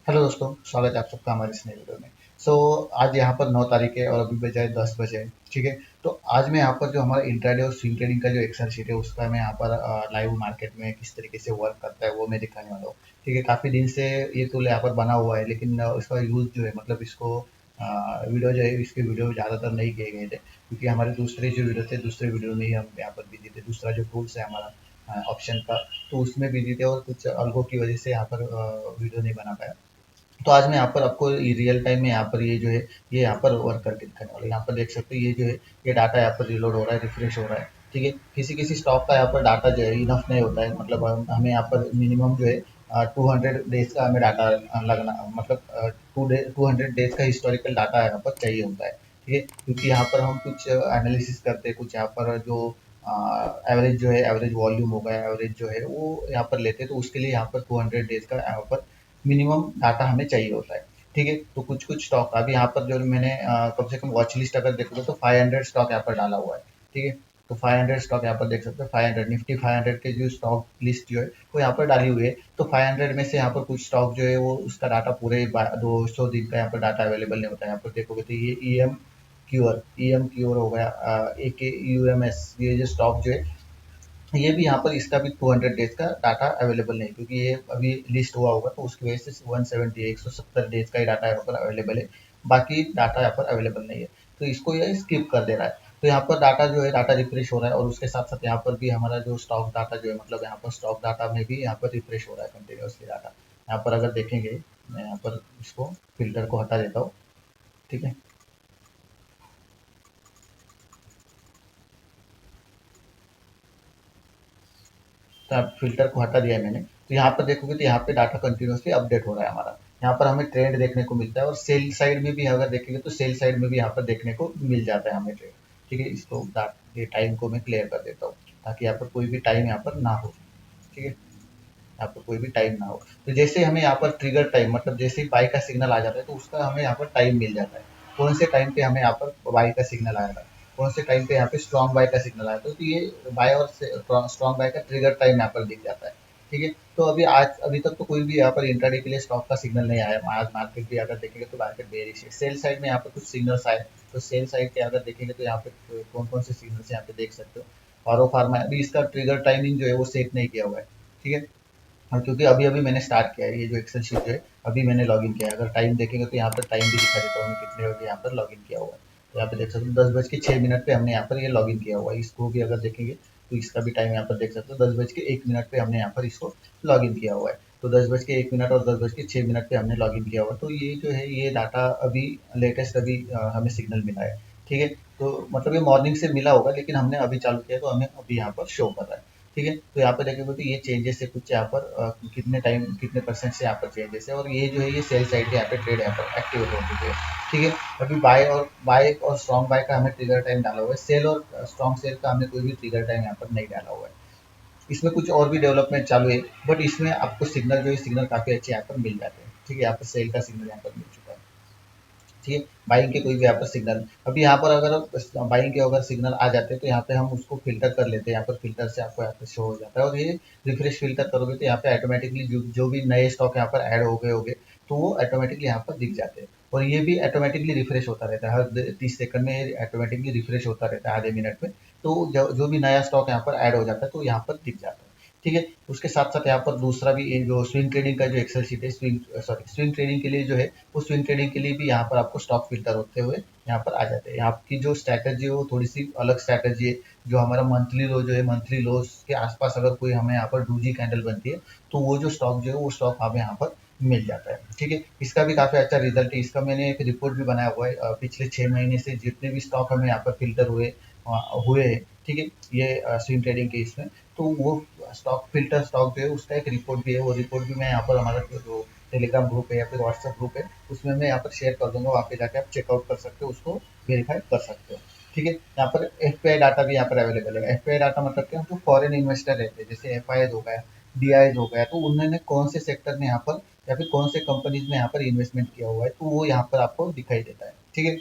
Hello दोस्तों, स्वागत है आप सबका हमारे इस नए वीडियो में। आज यहाँ पर 9 तारीख है और अभी बजे 10 बजे है। ठीक है। तो आज मैं यहाँ पर जो हमारा इंट्राडे और स्विंग ट्रेडिंग का जो एक्सेल शीट है उसका मैं यहाँ पर लाइव मार्केट में किस तरीके से वर्क करता है वो मैं दिखाने वाला हूँ। ठीक है। काफ़ी दिन से ये टूल यहाँ पर बना हुआ है, लेकिन इसका यूज़ जो है मतलब इसको वीडियो जो है इसके वीडियो ज़्यादातर नहीं किए गए थे, क्योंकि हमारे दूसरे जो वीडियो थे दूसरे वीडियो में ही हम यहाँ पर बिजी थे। दूसरा जो टूल्स है हमारा ऑप्शन का, तो उसमें बिजी थे और कुछ अलगों की वजह से यहाँ पर वीडियो नहीं बना पाया। तो आज मैं यहाँ पर आपको रियल टाइम में यहाँ पर ये जो है ये यहाँ पर वर्क करके दिखाने वाला हूँ। यहाँ पर देख सकते हो ये जो है ये डाटा यहाँ पर रिलोड हो रहा है, रिफ्रेश हो रहा है। ठीक है। किसी किसी स्टॉक का यहाँ पर डाटा जो है इनफ नहीं होता है, मतलब हमें यहाँ पर मिनिमम जो है 200 डेज का हमें डाटा लगना, मतलब 200 डेज का हिस्टोरिकल डाटा यहाँ पर चाहिए होता है। ठीक है। क्योंकि यहाँ पर हम कुछ एनालिसिस करते हैं, कुछ यहाँ पर जो एवरेज जो है एवरेज वॉल्यूम होगा, एवरेज जो है वो यहाँ पर लेते हैं, तो उसके लिए यहाँ पर 200 डेज का यहाँ पर मिनिमम डाटा हमें चाहिए होता है। ठीक है। तो कुछ कुछ स्टॉक अभी यहाँ पर जो मैंने कम से कम वॉच लिस्ट अगर देखोगे तो 500 स्टॉक यहाँ पर डाला हुआ है। ठीक है। तो 500 स्टॉक यहाँ पर देख सकते हो, 500 निफ्टी 500 के जो स्टॉक लिस्ट जो है वो यहाँ पर डाली हुई है। तो 500 में से यहाँ पर कुछ स्टॉक जो है वो उसका डाटा पूरे 200 दिन का यहाँ पर डाटा अवेलेबल नहीं होता है। यहाँ पर देखोगे तो ये ई एम क्यूर हो गया, ए के यू एम एस, ये जो स्टॉक जो है ये भी यहाँ पर इसका भी 200 डेज का डाटा अवेलेबल नहीं है, क्योंकि ये अभी लिस्ट हुआ होगा तो उसकी वजह से 170 डेज का ही डाटा यहाँ पर अवेलेबल है। बाकी डाटा यहाँ पर अवेलेबल नहीं है, तो इसको ये स्किप कर दे रहा है। तो यहाँ पर डाटा जो है डाटा रिफ्रेश हो रहा है, और उसके साथ साथ यहाँ पर भी हमारा जो स्टॉक डाटा जो है मतलब यहाँ पर स्टॉक डाटा में भी यहाँ पर रिफ्रेश हो रहा है कंटिन्यूसली डाटा। यहाँ पर अगर देखेंगे, मैं यहाँ पर इसको फिल्टर को हटा देता हूँ। ठीक है। तो आप फ़िल्टर को हटा दिया है मैंने, तो यहाँ पर देखोगे तो यहाँ पे डाटा कंटिन्यूअसली अपडेट हो रहा है हमारा। यहाँ पर हमें ट्रेंड देखने को मिलता है, और सेल साइड में भी अगर देखेंगे तो सेल साइड में भी यहाँ पर देखने को मिल जाता है हमें ट्रेंड। ठीक है। इसको ये टाइम को मैं क्लियर कर देता हूँ, ताकि यहाँ पर कोई भी टाइम यहाँ पर ना हो। ठीक है। यहाँ पर कोई भी टाइम ना हो। तो जैसे हमें यहाँ पर ट्रिगर टाइम, मतलब जैसे ही बाई का सिग्नल आ जाता है तो उसका हमें यहाँ पर टाइम मिल जाता है। कौन से टाइम पे हमें यहाँ पर बाई का सिग्नल आया था, कौन से टाइम पे यहाँ पे स्ट्रॉन्ग बाय का सिग्नल आया था, तो ये बाय और स्ट्रॉन्ग बाय का ट्रिगर टाइम यहाँ पर दिख जाता है। ठीक है। तो अभी तक तो कोई भी यहाँ पर इंट्राडे के लिए स्टॉक का सिग्नल नहीं आया। आज मार्केट भी अगर देखेंगे तो मार्केट बेरिश है। सेल साइड में यहाँ पर कुछ सिग्नल्स आए, तो सेल साइड के अगर देखेंगे तो यहाँ पे कौन कौन से सिग्नल्स यहाँ पे देख सकते हो। फारो फार्मा अभी इसका ट्रिगर टाइमिंग जो है वो सेट नहीं किया हुआ है। ठीक है। हाँ, क्योंकि अभी अभी मैंने स्टार्ट किया है, ये जो एक्सेल शीट जो है अभी मैंने लॉगिन किया है। अगर टाइम देखेंगे तो यहाँ पर टाइम भी दिखा देता हूँ मैं कितने बजे यहाँ पर लॉगिन किया हुआ है। तो यहाँ पे देख सकते हो 10:06 पे हमने यहाँ पर ये लॉगिन किया हुआ है। इसको भी अगर देखेंगे तो इसका भी टाइम यहाँ पर देख सकते हो, 10:01 पे हमने यहाँ पर इसको लॉगिन किया हुआ है। तो 10:01 और 10:06 पे हमने लॉगिन किया हुआ है। तो ये जो है ये डाटा अभी लेटेस्ट अभी हमें सिग्नल मिला है। ठीक है। तो मतलब ये मॉर्निंग से मिला होगा, लेकिन हमने अभी चालू किया तो हमें अभी यहाँ पर शो कर रहा है। ठीक है। तो यहाँ पे देखेंगे तो ये चेंजेस है कुछ यहाँ पर कितने टाइम कितने परसेंट से यहाँ पर चेंजेस है, और ये जो है ये सेल साइड के यहाँ पे ट्रेड यहाँ पर एक्टिवेट हो चुके हैं। ठीक है। अभी बाय और स्ट्रॉन्ग बाय का हमें ट्रिगर टाइम डाला हुआ है, सेल और स्ट्रॉन्ग सेल का हमने कोई भी ट्रिगर टाइम यहाँ पर नहीं डाला हुआ है। इसमें कुछ और भी डेवलपमेंट चालू है, बट इसमें आपको सिग्नल जो है सिग्नल काफ़ी अच्छे यहाँ पर मिल जाते हैं। ठीक है। यहाँ पर सेल का सिग्नल यहाँ पर मिल चुका है। ठीक है। बाइंग के कोई भी यहाँ पर सिग्नल, अभी यहाँ पर अगर बाइंग के अगर सिग्नल आ जाते हैं तो यहाँ पे हम उसको फिल्टर कर लेते हैं। यहाँ पर फिल्टर से आपको यहाँ पे शो हो जाता है, और ये रिफ्रेश फिल्टर करोगे तो यहाँ पे ऑटोमेटिकली जो भी नए स्टॉक यहाँ पर ऐड हो गए होंगे तो वो ऑटोमेटिकली यहाँ पर दिख जाते हैं। और ये भी ऑटोमेटिकली रिफ्रेश होता रहता है, हर 30 सेकंड में ऑटोमेटिकली रिफ्रेश होता रहता है, आधे मिनट में। तो जो भी नया स्टॉक यहाँ पर ऐड हो जाता है तो यहाँ पर दिख जाता है। ठीक है। उसके साथ साथ यहाँ पर दूसरा भी ये जो स्विंग ट्रेडिंग का जो एक्सेल शीट है, स्विंग ट्रेडिंग के लिए जो है उस स्विंग ट्रेडिंग के लिए भी यहाँ पर आपको स्टॉक फिल्टर होते हुए यहाँ पर आ जाते हैं। आपकी जो स्ट्रैटेजी है वो थोड़ी सी अलग स्ट्रैटेजी है। जो हमारा मंथली लो जो है मंथली लो के आसपास अगर कोई हमें यहाँ पर डूजी कैंडल बनती है तो वो जो स्टॉक जो है वो स्टॉक हमें यहाँ पर मिल जाता है। ठीक है। इसका भी काफ़ी अच्छा रिजल्ट है। इसका मैंने एक रिपोर्ट भी बनाया हुआ है, पिछले 6 महीने से जितने भी स्टॉक हमें यहाँ पर फिल्टर हुए हैं। ठीक है। ये स्विंग ट्रेडिंग के इसमें, तो वो स्टॉक फिल्टर स्टॉक जो है उसका एक रिपोर्ट भी है। वो रिपोर्ट भी मैं यहाँ पर हमारा जो टेलीग्राम ग्रुप है या फिर व्हाट्सएप ग्रुप है उसमें मैं यहाँ पर शेयर कर दूंगा, वहाँ पे जाके आप चेकआउट कर सकते हो, उसको वेरीफाई कर सकते हो। ठीक है। यहाँ पर एफ डाटा भी यहाँ पर अवेलेबल है। एफ डाटा मतलब क्या, जो फॉरेन इन्वेस्टर रहते हैं जैसे एफ हो गया, डी हो गया, तो उन्होंने कौन से सेक्टर में यहाँ पर या फिर कौन से कंपनीज में यहाँ पर इन्वेस्टमेंट किया हुआ है तो वो यहाँ पर आपको दिखाई देता है। ठीक है।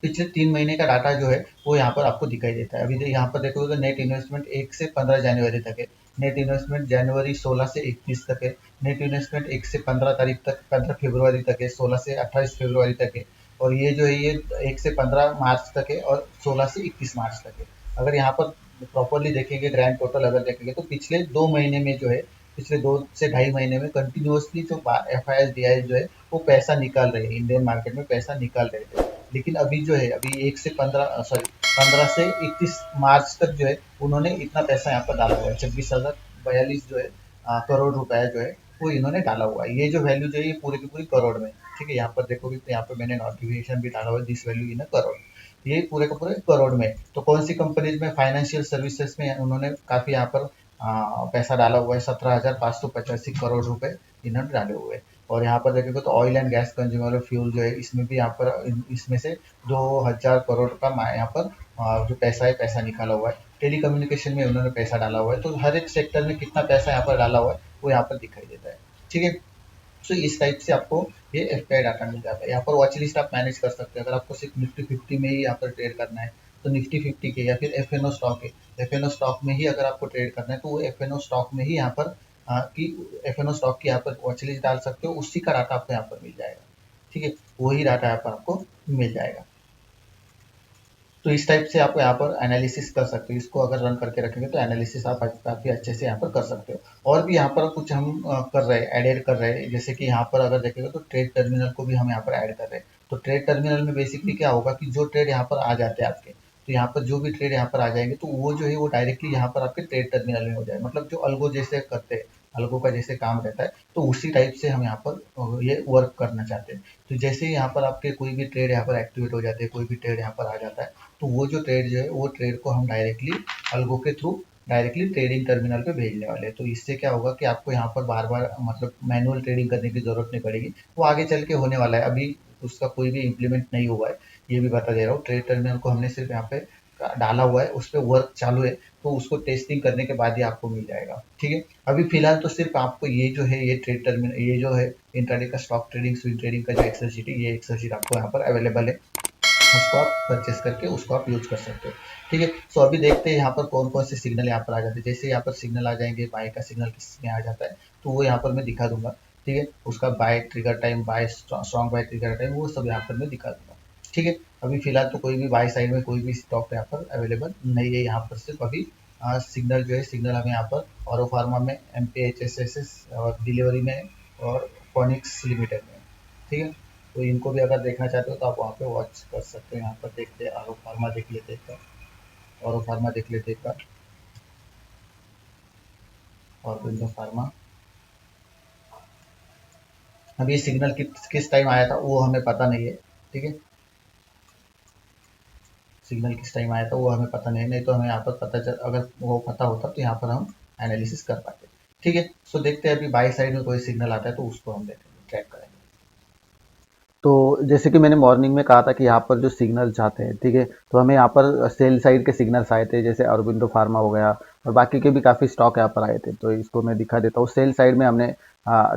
पिछले 3 महीने का डाटा जो है वो यहाँ पर आपको दिखाई देता है। अभी यहाँ पर देखोगे तो नेट इन्वेस्टमेंट 1 से 15 जनवरी तक है। नेट इन्वेस्टमेंट जनवरी 16 से 31 तक है। नेट इन्वेस्टमेंट 1 से 15 तारीख तक, 15 फरवरी तक है, 16 से 28 फरवरी तक है। और ये जो है ये 1 से 15 मार्च तक है और 16 से 31 मार्च तक है। अगर यहाँ पर प्रॉपरली देखेंगे, ग्रैंड टोटल अगर देखेंगे, तो पिछले 2 महीने में जो है, पिछले 2 से ढाई महीने में कंटिन्यूअसली जो एफआईएस डीआईएस जो है वो पैसा निकाल रहे हैं, इंडियन मार्केट में पैसा निकाल रहे थे। लेकिन अभी जो है, अभी 1 से 15 सॉरी 15 से 31 मार्च तक जो है उन्होंने इतना पैसा यहाँ पर डाला हुआ है, 26,042 जो है करोड़ रुपया जो है वो इन्होंने डाला हुआ है। ये जो वैल्यू जो है ये पूरी की पूरी करोड़ में, ठीक है। यहाँ पर देखोगे तो यहाँ पर मैंने नोटिफिकेशन भी डाला हुआ है, दिस वैल्यू इन अ करोड़। ये पूरे के पूरे करोड़ में। तो कौन सी कंपनीज में, फाइनेंशियल सर्विसेज में उन्होंने काफी यहाँ पर पैसा डाला हुआ है, 17,585 करोड़ रुपए इन्होंने डाले हुए हैं। और यहाँ पर देखेंगे तो oil and gas consumer fuel जो है इसमें भी यहाँ पर इसमें से 2,000 करोड़ का यहाँ पर जो पैसा है पैसा निकाला हुआ है। टेली कम्युनिकेशन में उन्होंने पैसा डाला हुआ है। तो हर एक सेक्टर में कितना पैसा यहाँ पर डाला हुआ है वो यहाँ पर दिखाई देता है, ठीक है। तो इस टाइप से आपको ये एफपीआई डाटा मिल जाता है। यहाँ पर वॉच लिस्ट आप मैनेज कर सकते हैं। अगर आपको सिर्फ निफ्टी 50 में ही यहाँ पर ट्रेड करना है तो निफ्टी 50 के, या फिर एफएनओ स्टॉक है, एफएनओ स्टॉक में ही अगर आपको ट्रेड करना है तो वो एफएनओ स्टॉक में ही यहाँ पर की एफएनओ स्टॉक की यहाँ पर वॉच लिस्ट डाल सकते हो, उसी का डाटा आपको यहाँ पर मिल जाएगा, ठीक है। वही डाटा यहाँ पर आपको मिल जाएगा। तो इस टाइप से आप यहाँ पर एनालिसिस कर सकते हो। इसको अगर रन करके रखेंगे तो एनालिसिस आप काफ़ी अच्छे से यहाँ पर कर सकते हो। और भी यहाँ पर कुछ हम कर रहे हैं, ऐड कर रहे हैं। जैसे कि यहाँ पर अगर देखेंगे तो ट्रेड टर्मिनल को भी हम यहाँ पर ऐड कर रहे हैं। तो ट्रेड टर्मिनल में बेसिकली क्या होगा कि जो ट्रेड यहाँ पर आ जाते हैं आपके, तो यहाँ पर जो भी ट्रेड यहाँ पर आ जाएंगे तो वो जो है वो डायरेक्टली यहाँ पर आपके ट्रेड टर्मिनल में हो जाए। मतलब जो अल्गो जैसे करते हैं, अल्गो का जैसे काम रहता है, तो उसी टाइप से हम यहाँ पर ये वर्क करना चाहते हैं। तो जैसे ही यहाँ पर आपके कोई भी ट्रेड यहाँ पर एक्टिवेट हो जाते हैं, कोई भी ट्रेड यहाँ पर आ जाता है, तो वो जो ट्रेड जो है वो ट्रेड को हम डायरेक्टली अल्गो के थ्रू डायरेक्टली ट्रेडिंग टर्मिनल पे भेजने वाले हैं। तो इससे क्या होगा कि आपको यहाँ पर बार बार मतलब मैनुअल ट्रेडिंग करने की जरूरत नहीं पड़ेगी। वो आगे चल के होने वाला है, अभी उसका कोई भी इम्प्लीमेंट नहीं हुआ है, ये भी बता दे रहा हूँ। ट्रेड टर्मिनल को हमने सिर्फ यहाँ पे डाला हुआ है, उस पर वर्क चालू है। तो उसको टेस्टिंग करने के बाद ही आपको मिल जाएगा, ठीक है। अभी फिलहाल तो सिर्फ आपको ये जो है ये ट्रेड टर्मिनल, ये जो है इंट्राडे का स्टॉक ट्रेडिंग, स्विंग ट्रेडिंग का जो एक्सेल शीट है, ये एक्सेल शीट आपको यहाँ पर अवेलेबल है। उसको आप परचेस करके उसको आप यूज कर सकते हो, ठीक है। सो अभी देखते हैं यहाँ पर कौन कौन से सिग्नल यहाँ पर आ जाते हैं। जैसे यहाँ पर सिग्नल आ जाएंगे, बाय का सिग्नल किस में आ जाता है तो वो यहाँ पर मैं दिखा दूंगा, ठीक है। उसका by trigger time, by strong by trigger time, वो सब यहाँ पर मैं दिखा दूंगा, ठीक है। अभी फिलहाल तो कोई भी बाय साइड में कोई भी स्टॉक यहाँ पर अवेलेबल नहीं है। यहाँ पर सिर्फ अभी सिग्नल जो है, सिग्नल हमें यहाँ पर और फार्मा में, MPHSS और डिलीवरी में और फोनिक्स लिमिटेड में, ठीक है। तो इनको भी अगर देखना चाहते हो तो आप वहाँ पे वॉच कर सकते हो। यहाँ पर देखते हैं, आरो फार्मा देख लेते एक बार, औरो फार्मा देख लेते एक बार, और विंडो फार्मा। अब ये सिग्नल किस टाइम आया था वो हमें पता नहीं है, ठीक है। सिग्नल किस टाइम आया था वो हमें पता नहीं है, नहीं तो हमें यहाँ पर पता चल, अगर वो पता होता तो यहाँ पर हम एनालिसिस कर पाते, ठीक है। सो देखते हैं अभी बाई साइड में कोई सिग्नल आता है तो उसको हम देखेंगे, ट्रैक करेंगे। तो जैसे कि मैंने मॉर्निंग में कहा था कि यहाँ पर जो सिग्नल्स आते हैं, ठीक है, तो हमें यहाँ पर सेल साइड के सिग्नल्स आए थे, जैसे अरबिंदो फार्मा हो गया और बाकी के भी काफ़ी स्टॉक यहाँ पर आए थे। तो इसको मैं दिखा देता हूँ। सेल साइड में हमने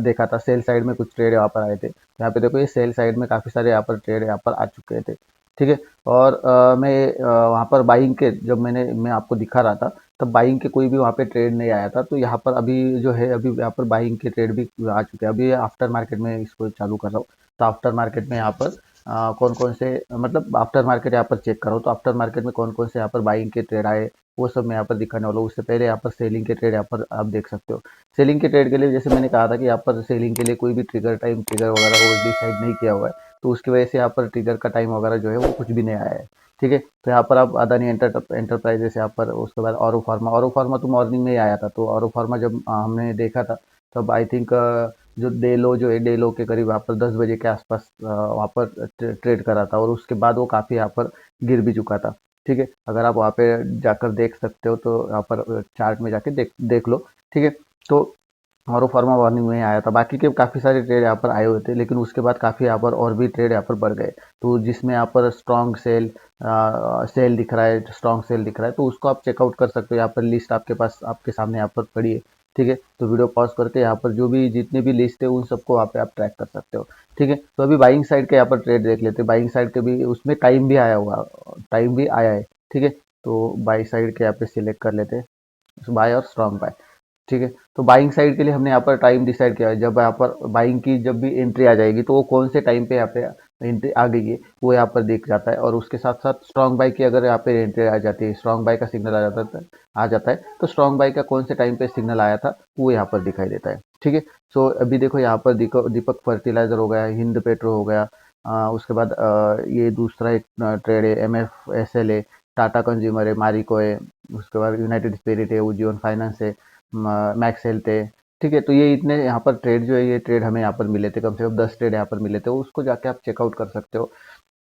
देखा था, सेल साइड में कुछ ट्रेड यहाँ पर आए थे। यहाँ पे देखो, ये सेल साइड में काफ़ी सारे यहाँ पर ट्रेड यहाँ पर आ चुके थे, ठीक है। और मैं वहाँ पर बाइंग के, जब मैं आपको दिखा रहा था तब बाइंग के कोई भी वहाँ पे ट्रेड नहीं आया था। तो यहाँ पर अभी जो है, अभी यहाँ पर बाइंग के ट्रेड भी आ चुके हैं। अभी आफ्टर मार्केट में इसको चालू कर रहा हूँ। तो आफ्टर मार्केट में यहाँ पर कौन कौन से, मतलब आफ्टर मार्केट यहाँ पर चेक करो तो आफ्टर मार्केट में कौन कौन से यहाँ पर बाइंग के ट्रेड आए वो सब मैं यहाँ पर दिखाने वाला हूँ। उससे पहले यहाँ पर सेलिंग के ट्रेड यहाँ पर आप देख सकते हो। सेलिंग के ट्रेड के लिए जैसे मैंने कहा था कि यहाँ पर सेलिंग के लिए कोई भी ट्रिगर टाइम, ट्रिगर वगैरह वो डिसाइड नहीं किया हुआ है। तो उसकी वजह से यहाँ पर ट्रिगर का टाइम वगैरह जो है वो कुछ भी नहीं आया है, ठीक है। तो यहाँ पर आप अदानी एंटरप्राइजेस यहाँ पर, उसके बाद औरो फार्मा तो मॉर्निंग में ही आया था। तो औरो फार्मा जब हमने देखा था तब आई थिंक जो डेलो जो है, डेलो के करीब वहाँ पर 10 बजे के आसपास वहाँ पर ट्रेड करा था और उसके बाद वो काफ़ी यहाँ पर गिर भी चुका था, ठीक है। अगर आप वहाँ पे जाकर देख सकते हो तो यहाँ पर चार्ट में जाके देख लो, ठीक है। तो और वो फार्मा वार्निंग में आया था। बाकी के काफ़ी सारे ट्रेड यहाँ पर आए हुए थे, लेकिन उसके बाद काफ़ी यहाँ पर और भी ट्रेड यहाँ पर बढ़ गए। तो जिसमें यहाँ पर स्ट्रॉन्ग सेल सेल दिख रहा है, स्ट्रॉन्ग सेल दिख रहा है, तो उसको आप चेकआउट कर सकते हो। यहाँ पर लिस्ट आपके पास, आपके सामने यहाँ पर पड़ी है, ठीक है। तो वीडियो पॉज करके यहाँ पर जो भी जितने भी लिस्ट है उन सबको वहाँ पे आप ट्रैक कर सकते हो, ठीक है। तो अभी बाइंग साइड के यहाँ पर ट्रेड देख लेते हैं। बाइंग साइड के भी उसमें टाइम भी आया हुआ, टाइम भी आया है, ठीक है। तो बाई साइड के यहाँ पे सिलेक्ट कर लेते हैं, बाय और स्ट्रॉन्ग बाय। ठीक है। तो बाइंग साइड के लिए हमने यहाँ पर टाइम डिसाइड किया है, जब यहाँ पर बाइंग की जब भी एंट्री आ जाएगी तो वो कौन से टाइम पे यहाँ पे एंट्री आ गई है वो यहाँ पर दिख जाता है। और उसके साथ साथ स्ट्रॉन्ग बाई की अगर यहाँ पे एंट्री आ जाती है, स्ट्रॉन्ग बाई का सिग्नल आ जाता है तो स्ट्रॉन्ग बाई का कौन से टाइम पे सिग्नल आया था वो यहाँ पर दिखाई देता है। ठीक है। सो अभी देखो यहाँ पर दीपक फर्टिलाइजर हो गया, हिंद पेट्रो हो गया, उसके बाद ये दूसरा एक ट्रेड है MFSL है, टाटा कंज्यूमर है, मारिको है, उसके बाद यूनाइटेड स्पिरिट है, उज्जीवन फाइनेंस है, मैक्स हेल्थ है। ठीक है। तो ये इतने यहाँ पर ट्रेड जो है, ये ट्रेड हमें यहाँ पर मिले थे, कम से कम 10 ट्रेड यहाँ पर मिले थे। उसको जाके आप चेकआउट कर सकते हो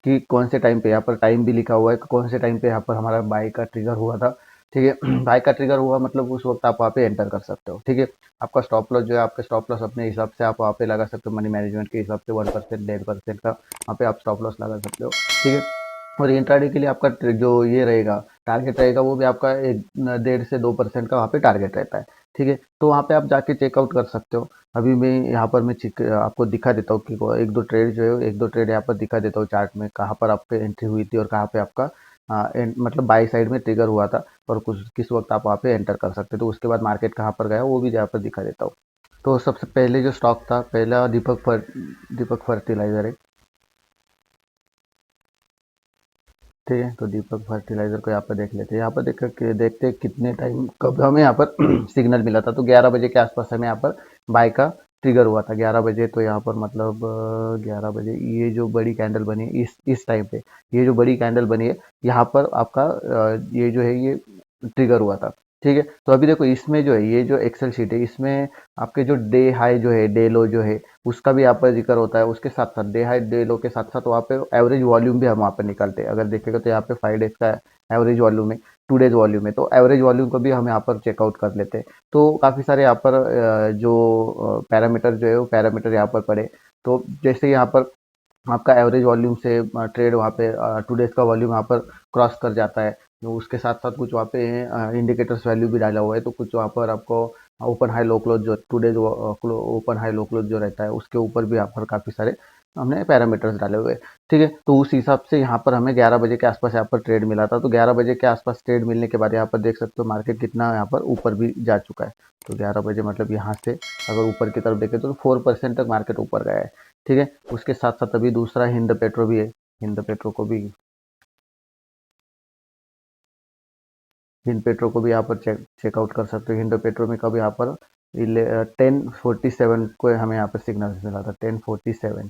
कि कौन से टाइम पे, यहाँ पर टाइम भी लिखा हुआ है, कौन से टाइम पे यहाँ पर हमारा बाय का ट्रिगर हुआ था। ठीक है। बाय का ट्रिगर हुआ मतलब उस वक्त आप वहाँ पे एंटर कर सकते हो। ठीक है। आपका स्टॉप लॉस जो है, आपका स्टॉप लॉस अपने हिसाब से आप वहाँ पे लगा सकते हो, मनी मैनेजमेंट के हिसाब से 1% 1.5% का वहाँ पे आप स्टॉप लॉस लगा सकते हो। ठीक है। और इंट्राडे के लिए आपका जो ये रहेगा, टारगेट रहेगा, वो भी आपका 1.5 से 2% का वहाँ पे टारगेट रहता है। ठीक है। तो वहाँ पे आप जाके चेकआउट कर सकते हो। अभी मैं यहाँ पर मैं आपको दिखा देता हूँ कि एक दो ट्रेड जो है, एक दो ट्रेड यहाँ पर दिखा देता हूँ चार्ट में, कहाँ पर आपके एंट्री हुई थी और कहाँ पे आपका मतलब बाई साइड में ट्रिगर हुआ था और कुछ किस वक्त आप वहाँ पे एंटर कर सकते हो। तो उसके बाद मार्केट कहाँ पर गया वो भी यहाँ पर दिखा देता हूँ। तो सबसे पहले जो स्टॉक था, पहला दीपक फर्टिलाइजर है। ठीक है। तो दीपक फर्टिलाइजर को यहाँ पर देख लेते हैं, यहाँ पर देखते हैं कितने टाइम कब हमें यहाँ पर सिग्नल मिला था। तो 11 बजे के आसपास हमें यहाँ पर बाय का ट्रिगर हुआ था, 11 बजे। तो यहाँ पर मतलब 11 बजे ये जो बड़ी कैंडल बनी है, इस टाइम पे ये जो बड़ी कैंडल बनी है, यहाँ पर आपका ये जो है ये ट्रिगर हुआ था। ठीक है। तो अभी देखो इसमें जो है, ये जो एक्सेल शीट है, इसमें आपके जो डे हाई जो है, डे लो जो है, उसका भी यहाँ पर जिक्र होता है। उसके साथ साथ डे हाई डे लो के साथ साथ वहाँ पे एवरेज वॉल्यूम भी हम वहाँ पे निकालते हैं। अगर देखेगा तो यहाँ पे 5 डेज का एवरेज वॉल्यूम है, 2 डेज वॉल्यूम है, तो एवरेज वॉल्यूम को भी हम यहाँ पर चेकआउट कर लेते हैं। तो काफ़ी सारे यहाँ पर जो पैरामीटर जो है वो पैरामीटर यहाँ पर पड़े। तो जैसे यहाँ पर आपका एवरेज वॉल्यूम से ट्रेड वहाँ पे 2 डेज का वॉल्यूम यहाँ पर क्रॉस कर जाता है। तो उसके साथ साथ कुछ वहाँ पे इंडिकेटर्स वैल्यू भी डाला हुआ है। तो कुछ वहाँ पर आपको ओपन हाई लो क्लोज जो 2 days open high low close जो रहता है उसके ऊपर भी यहाँ पर काफ़ी सारे हमने पैरामीटर्स डाले हुए हैं। ठीक है। तो उस हिसाब से यहाँ पर हमें 11 बजे के आसपास यहाँ पर ट्रेड मिला था। तो 11 बजे के आसपास ट्रेड मिलने के बाद यहाँ पर देख सकते हो मार्केट कितना यहाँ पर ऊपर भी जा चुका है। तो 11 बजे मतलब यहाँ से अगर ऊपर की तरफ देखें तो 4% तक मार्केट ऊपर गया है। ठीक है। उसके साथ साथ अभी दूसरा हिंद पेट्रो भी है। हिंद पेट्रो को भी यहाँ पर चेकआउट कर सकते हो। हिंद पेट्रो में कब यहाँ पर 10:47 को हमें यहाँ पर सिग्नल मिला था, 10:47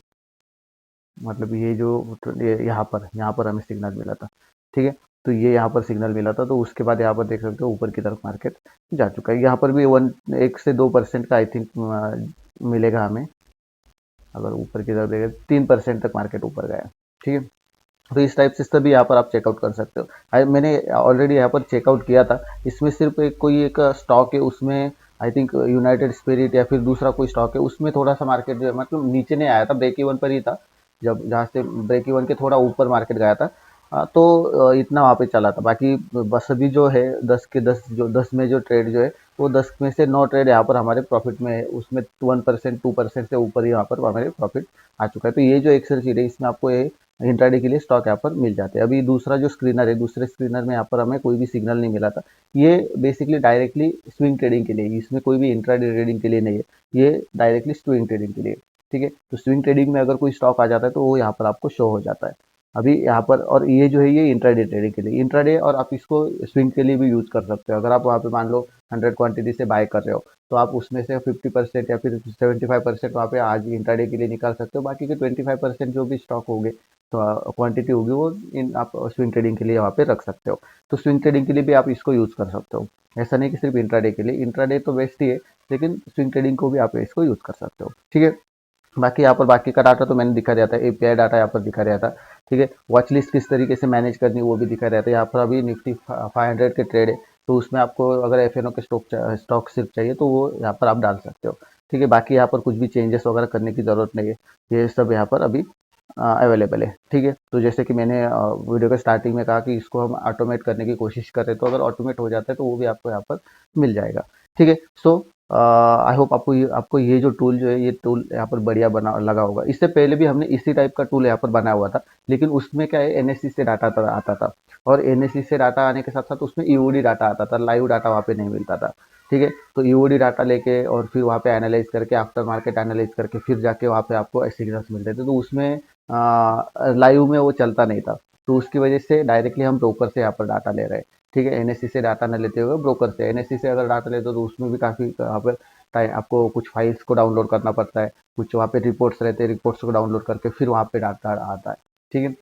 मतलब ये जो यहाँ पर हमें सिग्नल मिला था। ठीक है। तो ये यहाँ पर सिग्नल मिला था। तो उसके बाद यहाँ पर देख सकते हो ऊपर की तरफ मार्केट जा चुका है। यहाँ पर भी 1 से 2% का आई थिंक मिलेगा हमें। अगर ऊपर की तरफ देखें 3% तक मार्केट ऊपर गया। ठीक है। तो इस टाइप से सभी यहाँ पर आप चेकआउट कर सकते हो। मैंने ऑलरेडी यहाँ पर चेकआउट किया था। इसमें सिर्फ कोई एक स्टॉक है, उसमें आई थिंक यूनाइटेड स्पिरिट या फिर दूसरा कोई स्टॉक है, उसमें थोड़ा सा मार्केट जो है मतलब नीचे नहीं आया था, ब्रेक इवन पर ही था। जब जहाँ से ब्रेक इवन के थोड़ा ऊपर मार्केट गया था, तो इतना वहाँ पे चला था। बाकी बस अभी जो है 10 में जो ट्रेड जो है वो 10 में से 9 ट्रेड यहाँ पर हमारे प्रॉफिट में है। उसमें 1% 2% से ऊपर ही यहाँ पर हमारे प्रॉफिट आ चुका है। तो ये जो एक्सेल शीट है इसमें आपको ये इंट्राडे के लिए स्टॉक यहाँ पर मिल जाते हैं। अभी दूसरा जो स्क्रीनर है, दूसरे स्क्रीनर में यहाँ पर हमें कोई भी सिग्नल नहीं मिला था। ये बेसिकली डायरेक्टली स्विंग ट्रेडिंग के लिए, इसमें कोई भी इंट्राडे ट्रेडिंग के लिए नहीं है, ये डायरेक्टली स्विंग ट्रेडिंग के लिए। ठीक है। तो स्विंग ट्रेडिंग में अगर कोई स्टॉक आ जाता है तो वो यहाँ पर आपको शो हो जाता है। अभी यहाँ पर, और ये जो है ये इंट्राडे ट्रेडिंग के लिए, इंट्राडे और आप इसको स्विंग के लिए भी यूज कर सकते हो। अगर आप वहाँ पे मान लो 100 क्वांटिटी से बाय कर रहे हो तो आप उसमें से 50% या फिर 75% वहाँ पे आज इंट्राडे के लिए निकाल सकते हो। बाकी के 25% जो भी स्टॉक होंगे तो क्वांटिटी होगी वो आप स्विंग ट्रेडिंग के लिए वहाँ पे रख सकते हो। तो स्विंग ट्रेडिंग के लिए भी आप इसको यूज कर सकते हो। ऐसा नहीं कि सिर्फ इंट्राडे के लिए, इंट्राडे तो बेस्ट ही है, लेकिन स्विंग ट्रेडिंग को भी आप इसको यूज कर सकते हो। ठीक है। बाकी यहाँ पर बाकी का डाटा तो मैंने दिखा दिया था, एपीआई डाटा यहाँ पर दिखा दिया था। ठीक है। वॉच लिस्ट किस तरीके से मैनेज करनी है वो भी दिखा दिया था। यहाँ पर अभी निफ्टी 500 के ट्रेड है, तो उसमें आपको अगर एफएनओ के स्टॉक सिर्फ चाहिए तो वो यहाँ पर आप डाल सकते हो। ठीक है। बाकी यहाँ पर कुछ भी चेंजेस वगैरह करने की ज़रूरत नहीं है, ये सब यहाँ पर अभी अवेलेबल है। ठीक है। तो जैसे कि मैंने वीडियो के स्टार्टिंग में कहा कि इसको हम ऑटोमेट करने की कोशिश कर रहे हैं, तो अगर ऑटोमेट हो जाता है तो वो भी आपको यहाँ पर मिल जाएगा। ठीक है। सो आई होप आपको ये जो टूल जो है, ये टूल यहाँ पर बढ़िया बना लगा होगा। इससे पहले भी हमने इसी टाइप का टूल यहाँ पर बनाया हुआ था, लेकिन उसमें क्या है, एनएससी से डाटा आता था, और एनएससी से डाटा आने के साथ साथ उसमें ईओडी डाटा आता था, लाइव डाटा वहाँ पे नहीं मिलता था। ठीक है। तो ईओडी डाटा लेके और फिर वहाँ पे एनालाइज करके, आफ्टर मार्केट एनालाइज करके फिर जाके वहाँ पे आपको सिग्नल्स मिलते थे। तो उसमें लाइव में वो चलता नहीं था, तो उसकी वजह से डायरेक्टली हम ब्रोकर से यहाँ पर डाटा ले रहे हैं। ठीक है, एनएससी से डाटा न लेते हुए ब्रोकर से, एनएससी से अगर डाटा लेते हो तो उसमें भी काफ़ी यहाँ पर आपको कुछ फाइल्स को डाउनलोड करना पड़ता है, कुछ वहाँ पे रिपोर्ट्स रहते हैं, रिपोर्ट्स को डाउनलोड करके फिर वहाँ पे डाटा आता है। ठीक है,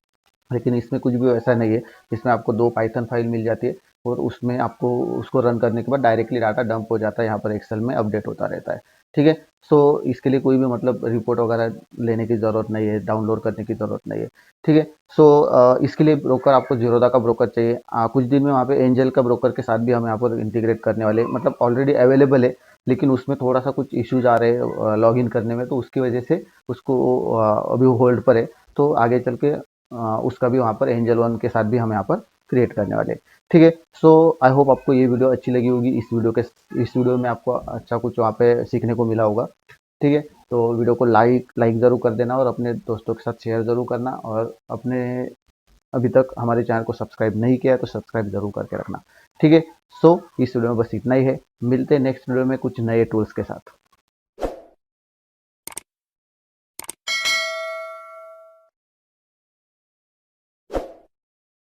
लेकिन इसमें कुछ भी ऐसा नहीं है। इसमें आपको 2 पाइथन फाइल मिल जाती है और उसमें आपको उसको रन करने के बाद डायरेक्टली डाटा डंप हो जाता है, यहाँ पर एक्सेल में अपडेट होता रहता है। ठीक है, सो इसके लिए कोई भी मतलब रिपोर्ट वगैरह लेने की ज़रूरत नहीं है, डाउनलोड करने की ज़रूरत नहीं है। ठीक है, सो इसके लिए ब्रोकर आपको जीरोधा का ब्रोकर चाहिए। कुछ दिन में वहाँ पे एंजल का ब्रोकर के साथ भी हम यहाँ पर इंटीग्रेट करने वाले हैं, मतलब ऑलरेडी अवेलेबल है, लेकिन उसमें थोड़ा सा कुछ इश्यूज आ रहे हैं लॉग इन करने में, तो उसकी वजह से उसको अभी होल्ड पर है। तो आगे चल के उसका भी वहाँ पर एंजल वन के साथ भी हम यहाँ पर क्रिएट करने वाले हैं। ठीक है, सो आई होप आपको ये वीडियो अच्छी लगी होगी। इस वीडियो में आपको अच्छा कुछ वहाँ पे सीखने को मिला होगा। ठीक है, तो वीडियो को लाइक ज़रूर कर देना और अपने दोस्तों के साथ शेयर ज़रूर करना, और अपने अभी तक हमारे चैनल को सब्सक्राइब नहीं किया है तो सब्सक्राइब जरूर करके रखना। ठीक है, सो इस वीडियो में बस इतना ही है। मिलते हैं नेक्स्ट वीडियो में कुछ नए टूल्स के साथ।